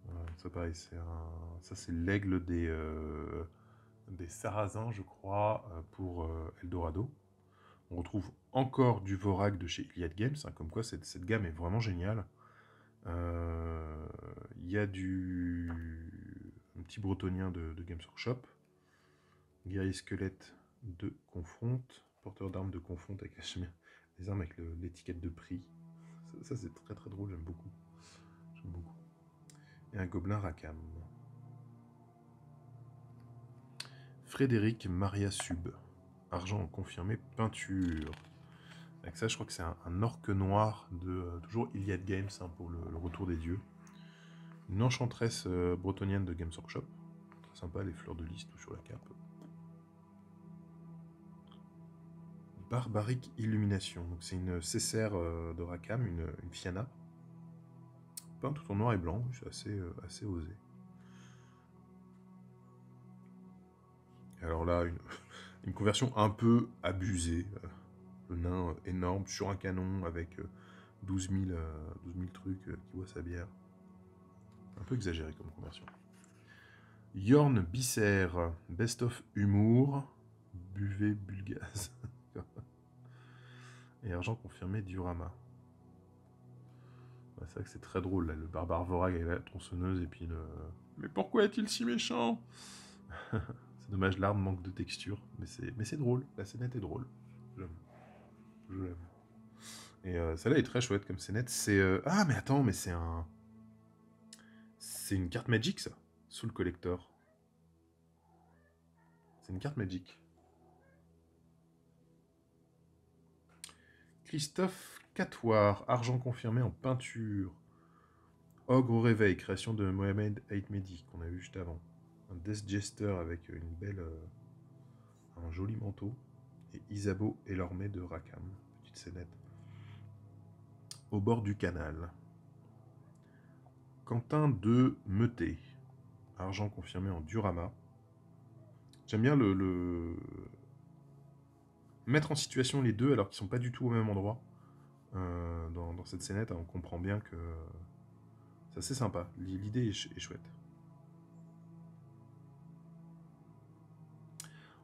Voilà, ça pareil, ça c'est l'aigle des Sarrasins, je crois, pour Eldorado. On retrouve encore du Vorag de chez Iliad Games, hein, comme quoi cette gamme est vraiment géniale. Il y a un petit bretonien de Games Workshop. Guerrier squelette de Confronte. Porteur d'armes de Confronte avec les armes avec l'étiquette de prix. Ça c'est très très drôle, j'aime beaucoup. Et un gobelin Rackham. Frédéric Maria Sub. Argent confirmé, peinture. Avec ça, je crois que c'est un orque noir de toujours Iliad Games, hein, pour le retour des dieux. Une enchanteresse bretonienne de Games Workshop. Très sympa, les fleurs de lys tout sur la cape. Barbarique Illumination. C'est une Césaire de Rackham, une Fianna. Peint tout en noir et blanc, c'est assez osé. Alors là, une conversion un peu abusée. Le nain énorme sur un canon avec 12 000 trucs qui boit sa bière. Un peu exagéré comme conversion. Yorn Bisser, Best of Humour, Buvez Bulgaz. Et argent confirmé Diorama. C'est vrai que c'est très drôle, là, le barbare Vorag avec la tronçonneuse et puis le... Mais pourquoi est-il si méchant? C'est dommage, l'arme manque de texture, mais c'est drôle, la scénette est drôle. Je l'avoue. Et celle-là est très chouette comme scénette. C'est... Ah, mais attends, mais c'est un... C'est une carte Magic, ça, sous le collector. C'est une carte Magic. Christophe Catoire, argent confirmé en peinture. Ogre au réveil, création de Mohamed Aitmedi, qu'on a vu juste avant. Un Death Jester avec une belle... un joli manteau. Et Isabeau et l'ormée de Rackham. Petite scénette. Au bord du canal. Quentin de Meuté. Argent confirmé en Diorama. J'aime bien mettre en situation les deux alors qu'ils sont pas du tout au même endroit. Dans cette scénette, on comprend bien que c'est assez sympa. L'idée est chouette.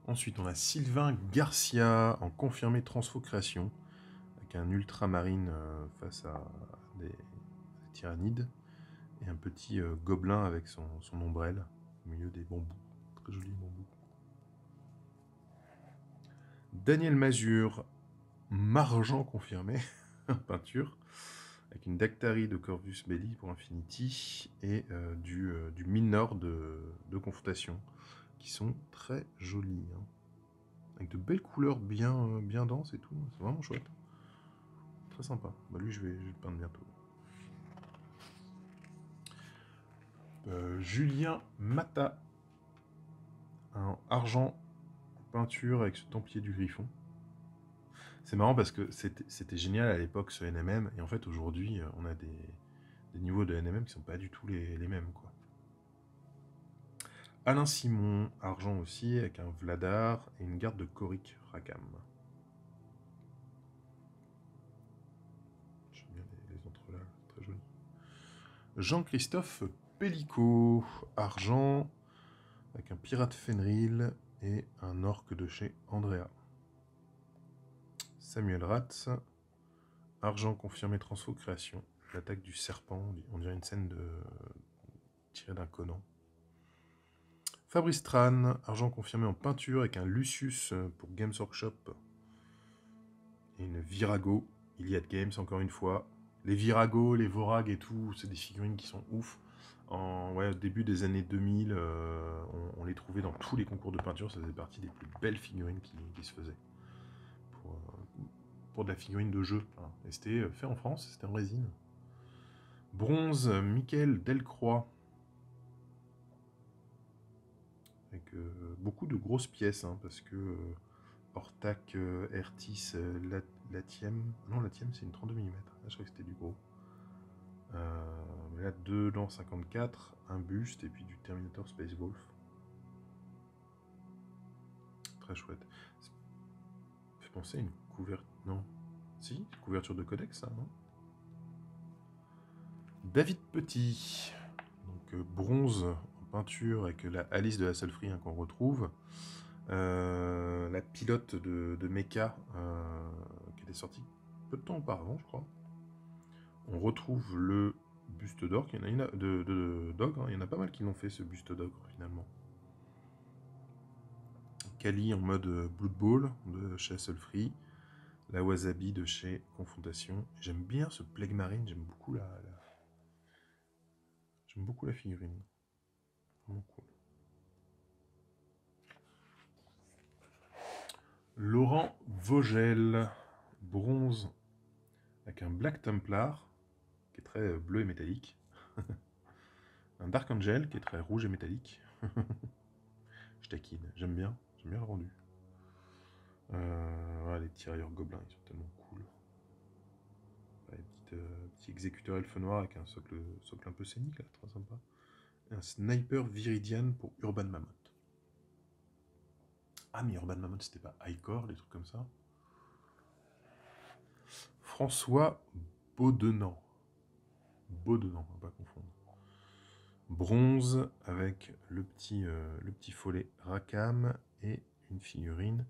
Ensuite, on a Sylvain Garcia en confirmé Transfo Création, avec un ultramarine face à des tyrannides, et un petit gobelin avec son ombrelle au milieu des bambous. Très joli bambou. Daniel Mazur, Margent confirmé, peinture, avec une Dactari de Corvus Belli pour Infinity, et du Minor de Confrontation, qui sont très jolis, hein. Avec de belles couleurs bien denses et tout, c'est vraiment chouette. Très sympa. Bah lui, je vais le peindre bientôt. Julien Mata, un argent peinture avec ce Templier du Griffon. C'est marrant parce que c'était génial à l'époque ce NMM, et en fait aujourd'hui on a des niveaux de NMM qui sont pas du tout les mêmes, quoi. Alain Simon, argent aussi, avec un Vladar et une garde de Korik Rackham. entre là, très joli. Jean-Christophe Pellicot, argent, avec un pirate Fenrir et un orque de chez Andrea. Samuel Ratz, argent confirmé transfo création. L'attaque du serpent, on dirait une scène tirée d'un Conan. Fabrice Tran, argent confirmé en peinture avec un Lucius pour Games Workshop. Et une Virago, Iliad Games encore une fois. Les Virago, les Vorag et tout, c'est des figurines qui sont ouf. Au début des années 2000, on les trouvait dans tous les concours de peinture. Ça faisait partie des plus belles figurines qui se faisaient. Pour de la figurine de jeu. Hein. Et c'était fait en France, c'était en résine. Bronze, Michael Delcroix. Avec beaucoup de grosses pièces, hein, parce que Ortac, Ertis, Latium. Non, Latium, c'est une 32 mm. Là, je crois que c'était du gros. Mais là, 2 dans 54, un buste, et puis du Terminator Space Wolf. Très chouette. Ça fait penser à une couverture. Non. Si, couverture de codex, ça, non? David Petit. Donc, bronze en peinture avec la Alice de Hasselfree hein, qu'on retrouve. La pilote de Mecha qui était sortie peu de temps auparavant, je crois. On retrouve le buste d'Orc, il y en a d'Ogre, hein. Il y en a pas mal qui l'ont fait ce buste d'Ogre finalement. Kali en mode Blood Bowl de chez Hasselfree, la Wasabi de chez Confrontation. J'aime bien ce Plague Marine, j'aime beaucoup j'aime beaucoup la figurine. Vraiment cool. Laurent Vogel, bronze avec un Black Templar qui est très bleu et métallique. Un Dark Angel qui est très rouge et métallique. Je taquine, j'aime bien le rendu. Voilà, les tirailleurs gobelins, ils sont tellement cool. Ouais, petit exécuteur elfe noir avec un socle un peu scénique, là, très sympa. Et un sniper Viridian pour Urban Mammoth. Ah, mais Urban Mammoth, c'était pas Icor, des trucs comme ça. François Beaudenant. Beaudenant, on va pas confondre. Bronze avec le petit follet Rackham et une figurine.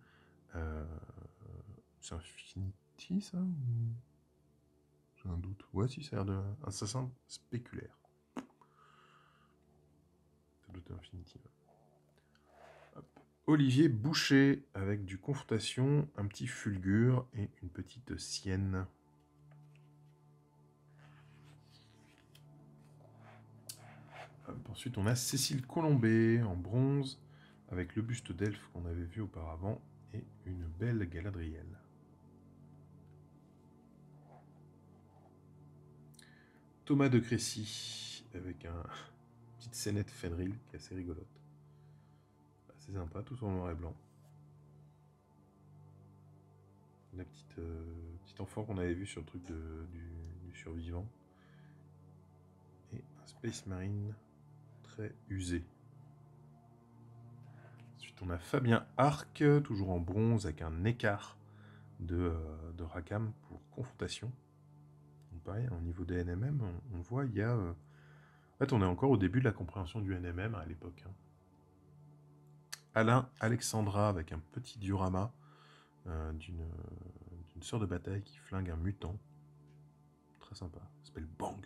C'est Infinity, ça ou... J'ai un doute. Ouais, si, ça a l'air d'un assassin spéculaire. Ça doit être Infinity. Hop. Olivier Boucher avec du Confrontation, un petit Fulgure et une petite Sienne. Hop. Ensuite, on a Cécile Colombet en bronze avec le buste d'elfe qu'on avait vu auparavant et une belle Galadriel. Thomas de Crécy avec une petite scénette Fenrir qui est assez rigolote. C'est sympa, tout en noir et blanc. La petite enfant qu'on avait vu sur le truc du survivant. Et un Space Marine très usé. Ensuite, on a Fabien Arc, toujours en bronze, avec un écart de Rackham pour Confrontation. Donc pareil, au niveau des NMM, on voit, il y a... En fait, on est encore au début de la compréhension du NMM à l'époque. Hein. Alain Alexandra, avec un petit diorama d'une sœur de bataille qui flingue un mutant. Très sympa, ça s'appelle Bang.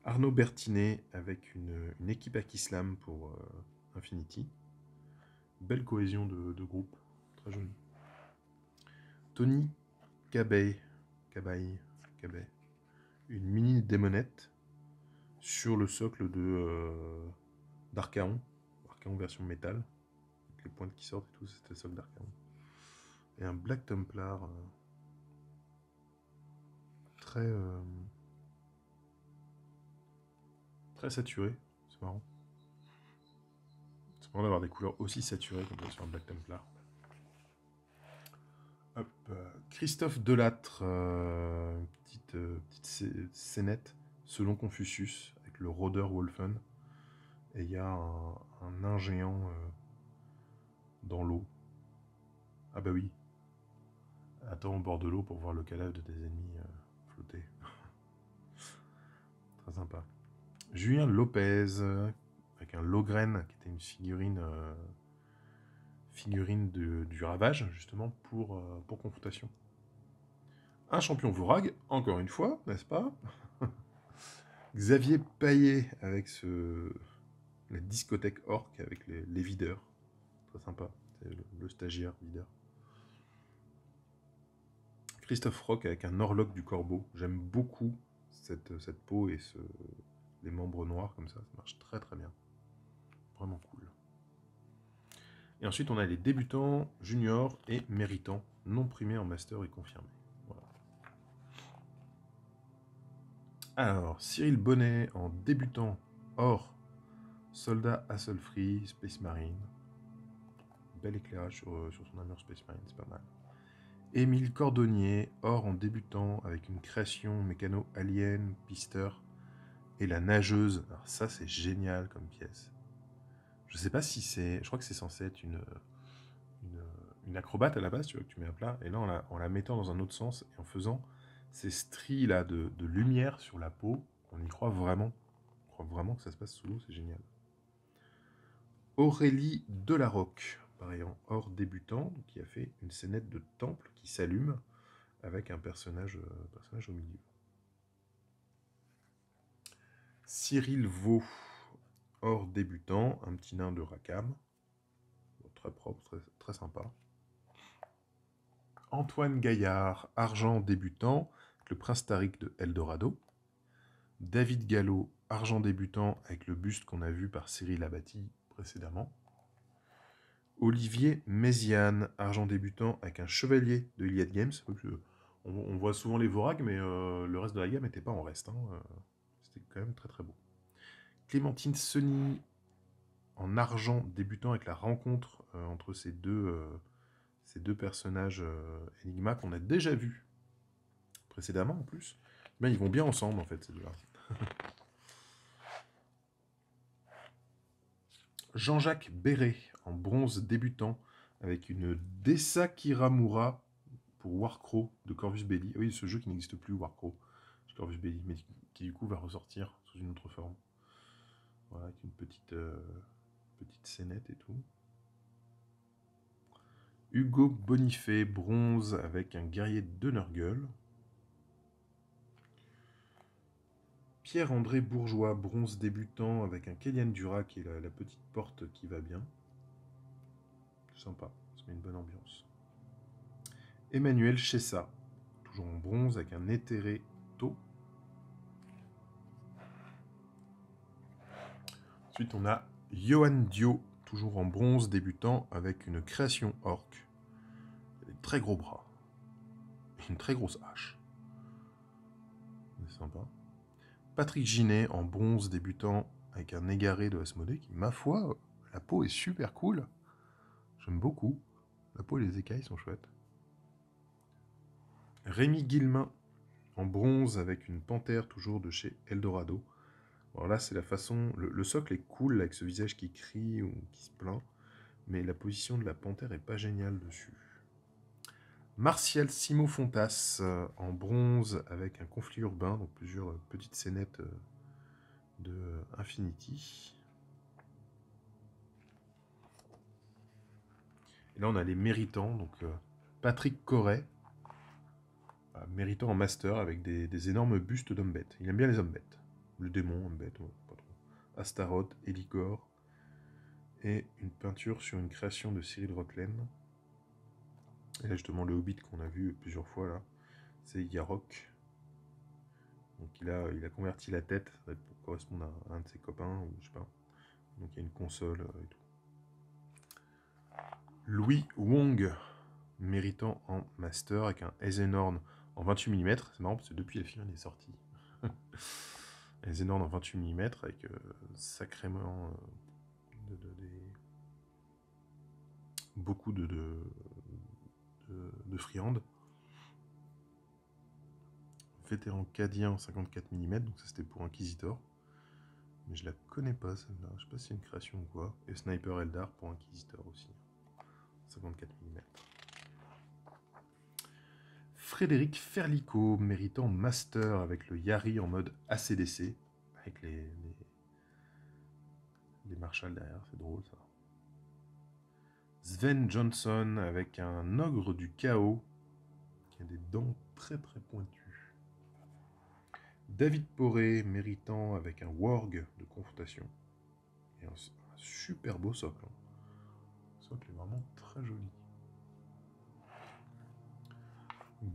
Arnaud Bertinet avec une équipe Akislam pour Infinity. Belle cohésion de groupe, très jolie. Tony Cabay, une mini démonette sur le socle d'Archaon, Archaon version métal, avec les pointes qui sortent et tout, c'était le socle d'Archaon. Et un Black Templar très saturé, c'est marrant. C'est marrant d'avoir des couleurs aussi saturées comme ça sur un Black Templar. Hop, Christophe Delattre, petite scénette selon Confucius avec le rôdeur Wolfen. Et il y a un nain géant dans l'eau. Ah bah oui. Attends au bord de l'eau pour voir le cadavre de tes ennemis flotter. côté. Très sympa. Julien Lopez, avec un Logren, qui était une figurine du Ravage, justement, pour confrontation. Un champion Vorag, encore une fois, n'est-ce pas? Xavier Payet, avec la discothèque orc, avec les videurs. Très sympa, c'est le stagiaire videur. Christophe Rock, avec un Orlok du Corbeau. J'aime beaucoup cette peau et les membres noirs, comme ça marche très très bien. Vraiment cool. Et ensuite, on a les débutants, juniors et méritants, non primés en master et confirmés. Voilà. Alors, Cyril Bonnet en débutant, or, soldat Hasselfree, Space Marine. Bel éclairage sur son armure Space Marine, c'est pas mal. Émile Cordonnier, or en débutant, avec une création mécano alien, pister, et la nageuse. Alors ça, c'est génial comme pièce. Je sais pas si c'est... Je crois que c'est censé être une acrobate à la base, tu vois, que tu mets à plat. Et là, en la mettant dans un autre sens et en faisant ces stries là de lumière sur la peau, on y croit vraiment. On croit vraiment que ça se passe sous l'eau, c'est génial. Aurélie Delarocque, pareil en or débutant, qui a fait une scénette de temple qui s'allume avec un personnage au milieu. Cyril Vaux, or débutant, un petit nain de Rackham. Très propre, très, très sympa. Antoine Gaillard, argent débutant, avec le prince Tariq de Eldorado. David Gallo, argent débutant, avec le buste qu'on a vu par Cyril Abati précédemment. Olivier Méziane, argent débutant, avec un chevalier de Iliad Games. On voit souvent les Vorag, mais le reste de la gamme n'était pas en reste. C'était quand même très très beau. Clémentine Sony, en argent débutant, avec la rencontre entre ces deux personnages Enigma qu'on a déjà vus précédemment en plus. Mais ils vont bien ensemble en fait, ces deux-là. Jean-Jacques Béret, en bronze débutant, avec une Dessa Kiramura pour Warcrow de Corvus Belli. Oui, ce jeu qui n'existe plus, Warcrow, Corvus Belli, mais qui du coup va ressortir sous une autre forme. Voilà, avec une petite scénette et tout. Hugo Bonifay, bronze, avec un guerrier de Nurgle. Pierre-André Bourgeois, bronze débutant, avec un Kélian Durac et la petite porte qui va bien. Sympa, ça met une bonne ambiance. Emmanuel Chessa, toujours en bronze, avec un éthéré tau. Ensuite, on a Johan Dio, toujours en bronze débutant, avec une création orc. Des très gros bras. Et une très grosse hache. C'est sympa. Patrick Ginet, en bronze débutant, avec un égaré de Asmodée, qui, ma foi, la peau est super cool. J'aime beaucoup. La peau et les écailles sont chouettes. Rémi Guillemin, en bronze, avec une panthère, toujours de chez Eldorado. Alors là, c'est la façon... Le socle est cool, avec ce visage qui crie ou qui se plaint, mais la position de la panthère est pas géniale dessus. Martial Simo Fontas, en bronze, avec un conflit urbain, donc plusieurs petites scénettes de Infinity. Et là, on a les méritants, donc Patrick Corret, méritant en master, avec des énormes bustes d'hommes bêtes. Il aime bien les hommes bêtes. Le démon, homme bête, pas trop. Astaroth, Eligor, et une peinture sur une création de Cyril Rotlen. Et là, justement, le Hobbit qu'on a vu plusieurs fois, là, c'est Yarok. Donc il a converti la tête, ça va être pour correspondre à un de ses copains, ou je sais pas. Donc il y a une console et tout. Louis Wong, méritant en master, avec un Eisenhorn en 28 mm. C'est marrant parce que depuis le film est sorti. Eisenhorn en 28 mm, avec sacrément beaucoup de friandes. Vétéran cadien en 54 mm, donc ça c'était pour Inquisitor. Mais je la connais pas celle-là, je sais pas si c'est une création ou quoi. Et Sniper Eldar pour Inquisitor aussi. 54 mm. Frédéric Ferlico, méritant Master avec le Yari en mode ACDC, avec les Marshall derrière, c'est drôle ça. Sven Johnson avec un ogre du chaos qui a des dents très très pointues. David Poré, méritant avec un Worg de confrontation. Et un super beau socle. Le socle est vraiment très joli.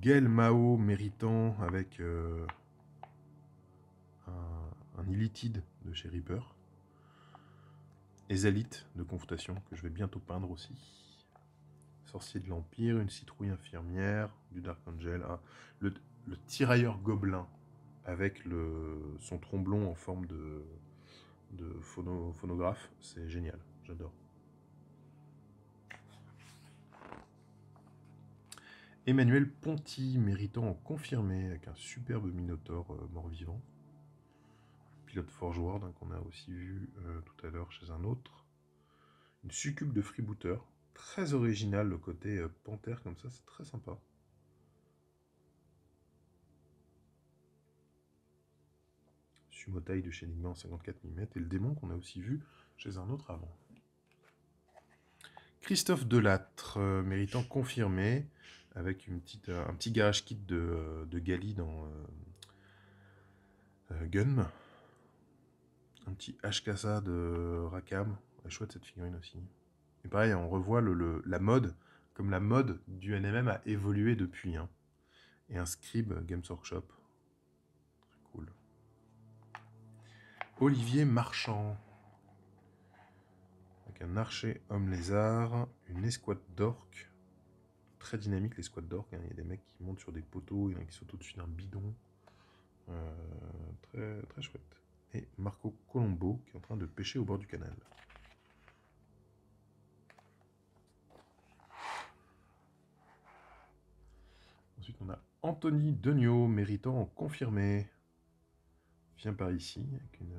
Gaël Mao, méritant avec un Illithid de chez Reaper. Ezalite de confrontation, que je vais bientôt peindre aussi. Sorcier de l'Empire, une citrouille infirmière, du Dark Angel. Ah, le tirailleur gobelin avec son tromblon en forme de phonographe, c'est génial, j'adore. Emmanuel Ponty, méritant en confirmé avec un superbe Minotaure mort-vivant. Pilote Forge World, hein, qu'on a aussi vu tout à l'heure chez un autre. Une succube de freebooter, très original, le côté panthère comme ça, c'est très sympa. Sumotai de chez Enigma en 54 mm, et le démon qu'on a aussi vu chez un autre avant. Christophe Delattre, méritant confirmé, avec un petit garage kit de Gali dans Gun. Un petit HKSA de Rakam. Elle est chouette cette figurine aussi. Et pareil, on revoit la mode, comme la mode du NMM a évolué depuis. Hein. Et un scribe Games Workshop. Très cool. Olivier Marchand. Avec un archer homme lézard, une escouade d'orques. Très dynamique l'escouade d'orques. Hein. Il y a des mecs qui montent sur des poteaux, il y en a qui sautent au-dessus d'un bidon. Très, très chouette. Et Marco Colombo qui est en train de pêcher au bord du canal. Ensuite, on a Anthony Degnaud, méritant en confirmé. Vient par ici, avec une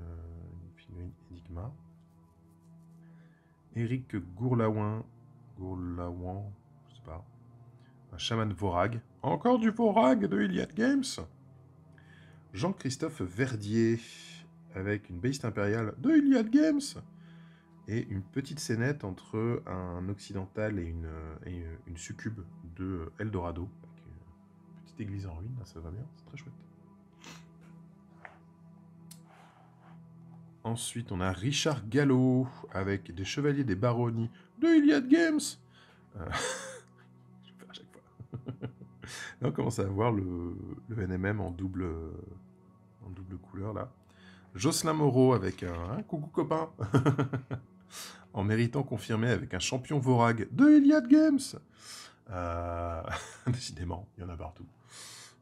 figurine Enigma. Eric Gourlaouin, je sais pas. Un chaman Vorag. Encore du Vorag de Iliad Games. Jean-Christophe Verdier, avec une Beiste impériale de Iliad Games. Et une petite scénette entre un occidental et une succube de Eldorado. Avec une petite église en ruine, là, ça va bien, c'est très chouette. Ensuite, on a Richard Gallo, avec des chevaliers des baronnies de Iliad Games. Je vais faire à chaque fois. Là, on commence à voir le NMM en double couleur, là. Jocelyn Moreau, avec un coucou copain. En méritant confirmé avec un champion Vorag de Iliad Games. Décidément, il y en a partout.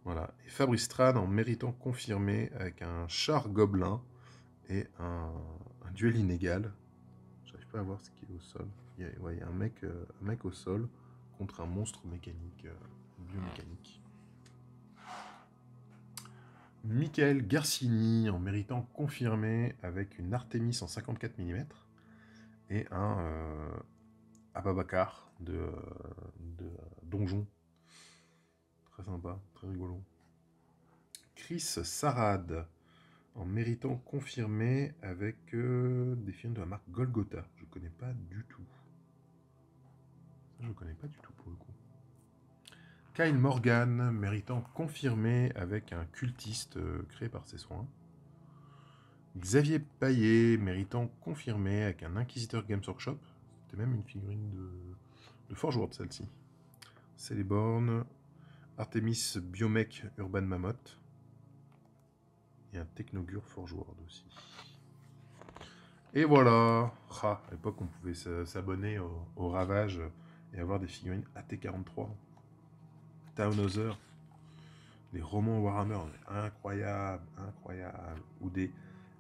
Voilà. Et Fabrice Tran en méritant confirmé avec un char gobelin et un duel inégal. J'arrive pas à voir ce qui est au sol. Il y a un mec au sol contre un monstre mécanique, biomécanique. Michael Garcini en méritant confirmé avec une Artemis en 54 mm et un Ababakar de Donjon. Très sympa, très rigolo. Chris Sarad en méritant confirmé avec des figurines de la marque Golgotha. Je connais pas du tout. Ça, je connais pas du tout pour le coup. Kyle Morgan méritant confirmé avec un cultiste créé par ses soins. Xavier Paillet méritant confirmé avec un Inquisiteur Games Workshop. C'était même une figurine de Forge World celle-ci. Celeborn, Artemis Biomech Urban Mammoth. Et un Technogur Forge World aussi. Et voilà. À l'époque, on pouvait s'abonner au Ravage et avoir des figurines AT-43. Townhauser. Des romans Warhammer. Incroyable, incroyable. Ou des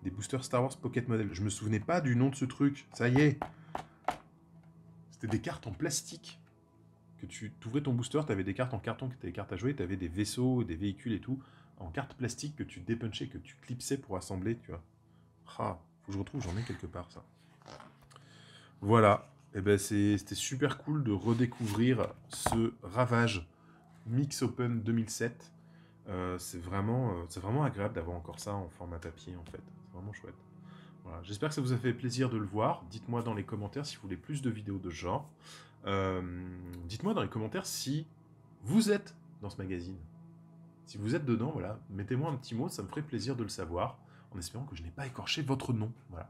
boosters Star Wars Pocket Model. Je me souvenais pas du nom de ce truc. Ça y est. C'était des cartes en plastique. Que tu ouvrais ton booster, tu avais des cartes en carton qui étaient des cartes à jouer. Tu avais des vaisseaux, des véhicules et tout. En cartes plastiques que tu dépunchais, que tu clipsais pour assembler, tu vois. Faut que je retrouve, j'en ai quelque part ça. Voilà. Et ben c'était super cool de redécouvrir ce Ravage Mix Open 2007. C'est vraiment agréable d'avoir encore ça en format papier, en fait. C'est vraiment chouette. Voilà. J'espère que ça vous a fait plaisir de le voir. Dites-moi dans les commentaires si vous voulez plus de vidéos de ce genre. Dites-moi dans les commentaires si vous êtes dans ce magazine. Si vous êtes dedans, voilà, mettez-moi un petit mot, ça me ferait plaisir de le savoir, en espérant que je n'ai pas écorché votre nom. Voilà.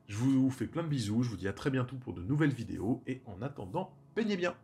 Je vous fais plein de bisous, je vous dis à très bientôt pour de nouvelles vidéos, et en attendant, peignez bien!